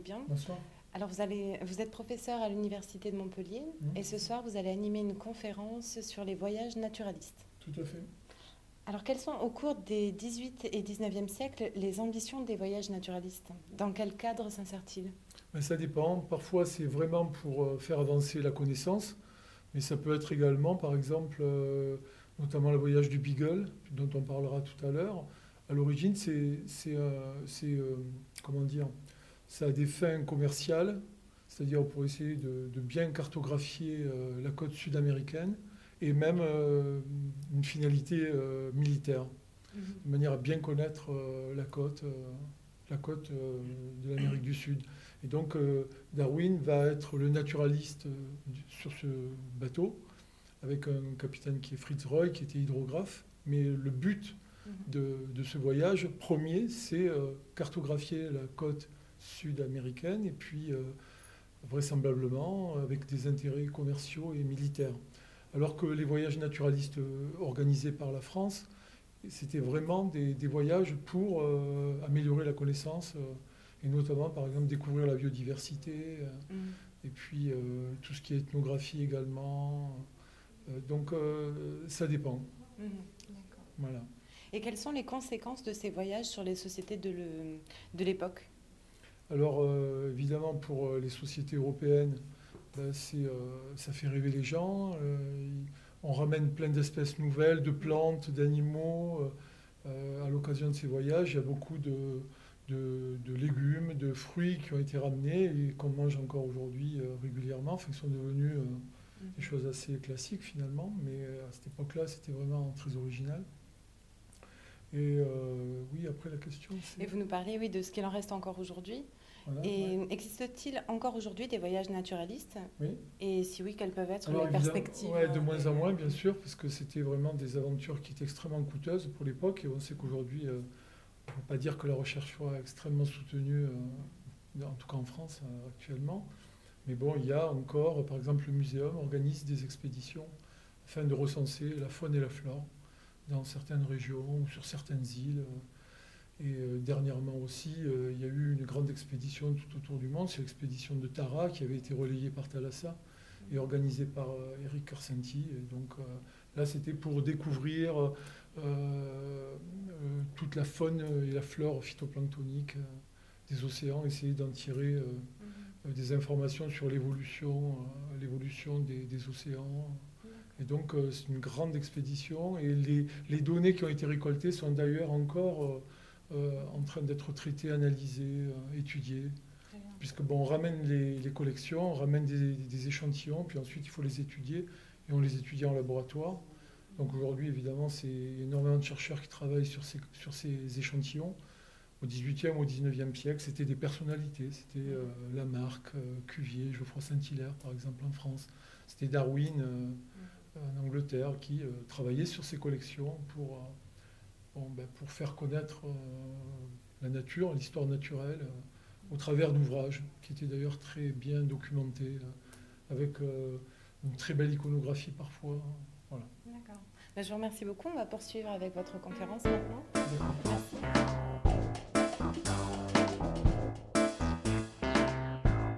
bien. Bonsoir. Alors, vous êtes professeur à l'Université de Montpellier et ce soir, vous allez animer une conférence sur les voyages naturalistes. Tout à fait. Alors, quelles sont au cours des 18 et 19e siècles les ambitions des voyages naturalistes? Dans quel cadre s'insèrent-ils? Ben, ça dépend. Parfois, c'est vraiment pour faire avancer la connaissance, mais ça peut être également, par exemple, notamment le voyage du Beagle, dont on parlera tout à l'heure. À l'origine, comment dire, ça a des fins commerciales, c'est-à-dire pour essayer de bien cartographier la côte sud-américaine et même une finalité militaire, de manière à bien connaître la côte de l'Amérique du Sud. Et donc Darwin va être le naturaliste sur ce bateau, avec un capitaine qui est Fritz Roy, qui était hydrographe. Mais le but de ce voyage premier, c'est cartographier la côte sud-américaine et puis vraisemblablement avec des intérêts commerciaux et militaires. Alors que les voyages naturalistes organisés par la France, c'était vraiment des voyages pour améliorer la connaissance et notamment, par exemple, découvrir la biodiversité et puis tout ce qui est ethnographie également. Donc, ça dépend. D'accord. Voilà. Et quelles sont les conséquences de ces voyages sur les sociétés de l'époque? Alors, évidemment, pour les sociétés européennes, ben, ça fait rêver les gens. On ramène plein d'espèces nouvelles, de plantes, d'animaux. À l'occasion de ces voyages, il y a beaucoup de légumes, de fruits qui ont été ramenés et qu'on mange encore aujourd'hui régulièrement, enfin, qui sont devenus des choses assez classiques finalement, mais à cette époque-là, c'était vraiment très original. Et oui, après la question, Et c'est... vous nous parlez, oui, de ce qu'il en reste encore aujourd'hui. Voilà, Et ouais. existe-t-il encore aujourd'hui des voyages naturalistes? Oui. Et si oui, quelles peuvent être Alors les évidemment, perspectives? ouais, de moins en moins, bien sûr, parce que c'était vraiment des aventures qui étaient extrêmement coûteuses pour l'époque, et on sait qu'aujourd'hui, on ne peut pas dire que la recherche soit extrêmement soutenue, en tout cas en France actuellement. Mais bon, il y a encore, par exemple, le muséum organise des expéditions afin de recenser la faune et la flore dans certaines régions ou sur certaines îles. Et dernièrement aussi, il y a eu une grande expédition tout autour du monde, c'est l'expédition de Tara qui avait été relayée par Thalassa et organisée par Eric Karsenty. Et donc là, c'était pour découvrir toute la faune et la flore phytoplanctonique des océans, essayer d'en tirer des informations sur l'évolution des océans. Et donc c'est une grande expédition et les données qui ont été récoltées sont d'ailleurs encore en train d'être traitées, analysées, étudiées. Puisque bon, on ramène les collections, on ramène des échantillons, puis ensuite il faut les étudier et on les étudie en laboratoire. Donc aujourd'hui, évidemment, c'est énormément de chercheurs qui travaillent sur ces échantillons. Au XVIIIe, au XIXe siècle, c'était des personnalités. C'était Lamarck, Cuvier, Geoffroy Saint-Hilaire, par exemple, en France. C'était Darwin, en Angleterre, qui travaillait sur ces collections pour faire connaître la nature, l'histoire naturelle, au travers d'ouvrages qui étaient d'ailleurs très bien documentés, avec une très belle iconographie parfois. Voilà. D'accord. Ben, je vous remercie beaucoup. On va poursuivre avec votre conférence maintenant. Bien. Merci.